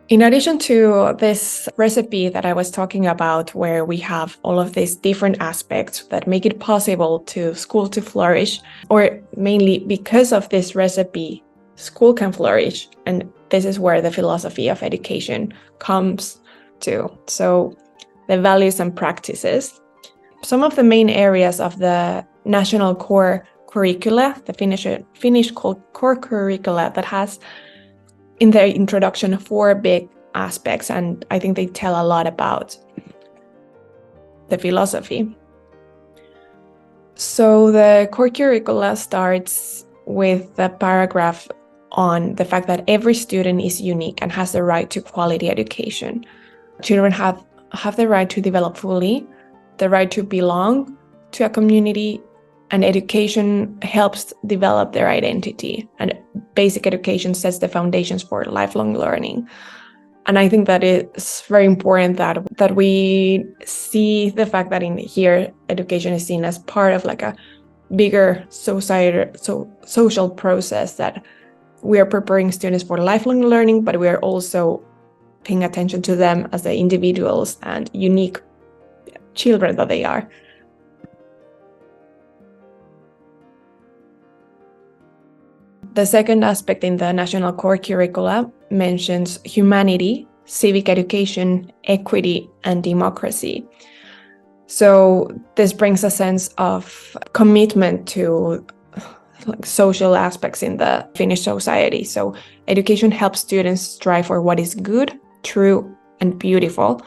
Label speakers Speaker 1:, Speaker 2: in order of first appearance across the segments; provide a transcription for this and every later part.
Speaker 1: In addition to this recipe that I was talking about, where we have all of these different aspects that make it possible to school to flourish, or mainly because of this recipe, school can flourish. And this is where the philosophy of education comes to. So the values and practices. Some of the main areas of the national core curricula, the Finnish core curricula, that has in their introduction 4 big aspects, and I think they tell a lot about the philosophy. So the core curricula starts with the paragraph on the fact that every student is unique and has the right to quality education. Children have the right to develop fully, the right to belong to a community, and education helps develop their identity. And basic education sets the foundations for lifelong learning. And I think that it's very important that we see the fact that in here, education is seen as part of like a bigger social process, that we are preparing students for lifelong learning, but we are also paying attention to them as the individuals and unique children that they are. The second aspect in the national core curricula mentions humanity, civic education, equity, and democracy. So this brings a sense of commitment to social aspects in the Finnish society. So education helps students strive for what is good, true, and beautiful,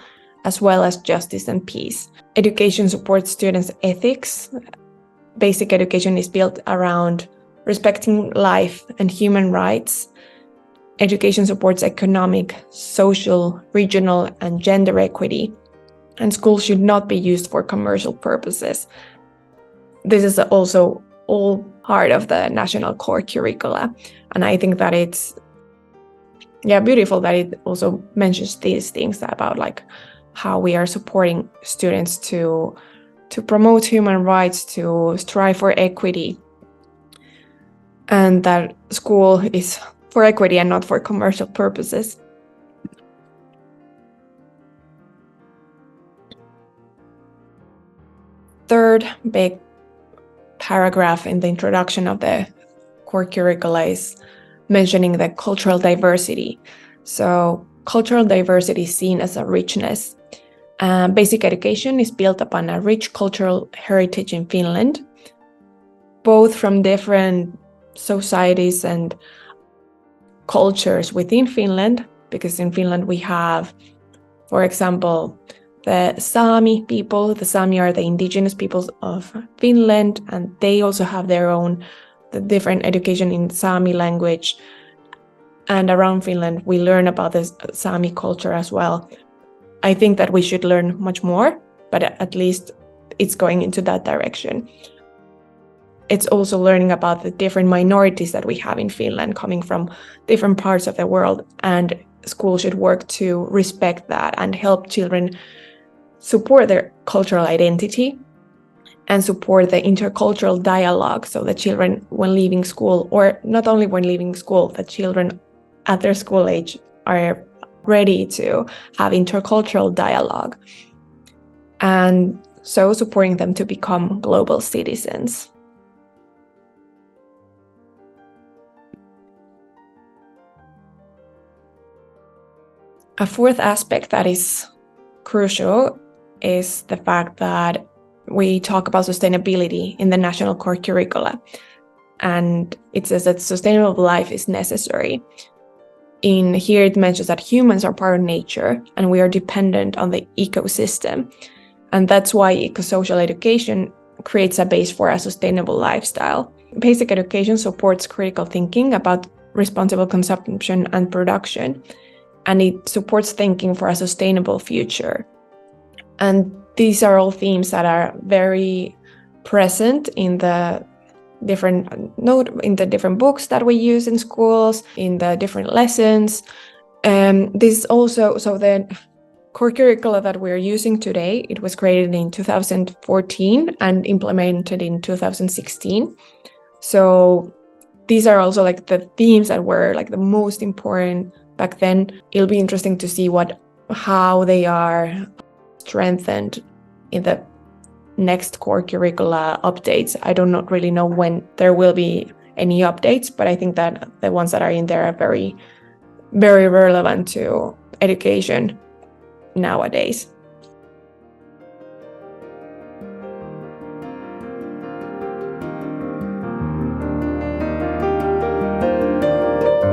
Speaker 1: as well as justice and peace. Education supports students' ethics. Basic education is built around respecting life and human rights. Education supports economic, social, regional, and gender equity. And schools should not be used for commercial purposes. This is also all part of the national core curricula. And I think that it's beautiful that it also mentions these things about like how we are supporting students to promote human rights, to strive for equity, and that school is for equity and not for commercial purposes. Third big paragraph in the introduction of the core curricula is mentioning the cultural diversity. So cultural diversity is seen as a richness. Basic education is built upon a rich cultural heritage in Finland, both from different societies and cultures within Finland, because in Finland we have, for example, the Sami people. The Sami are the indigenous peoples of Finland, and they also have their own different education in Sami language. And around Finland, we learn about the Sami culture as well. I think that we should learn much more, but at least it's going into that direction. It's also learning about the different minorities that we have in Finland, coming from different parts of the world, and schools should work to respect that and help children support their cultural identity and support the intercultural dialogue, so that children, when leaving school, or not only when leaving school, that children at their school age are ready to have intercultural dialogue, and so supporting them to become global citizens. A fourth aspect that is crucial is the fact that we talk about sustainability in the national core curricula, and it says that sustainable life is necessary. In here, it mentions that humans are part of nature and we are dependent on the ecosystem, and that's why eco-social education creates a base for a sustainable lifestyle. Basic education supports critical thinking about responsible consumption and production, and it supports thinking for a sustainable future. And these are all themes that are very present in the different books that we use in schools, in the different lessons. This also, so the core curricula that we're using today, it was created in 2014 and implemented in 2016. So these are also like the themes that were like the most important back then. It'll be interesting to see how they are strengthened in the next core curricula updates. I do not really know when there will be any updates, but I think that the ones that are in there are very, very relevant to education nowadays.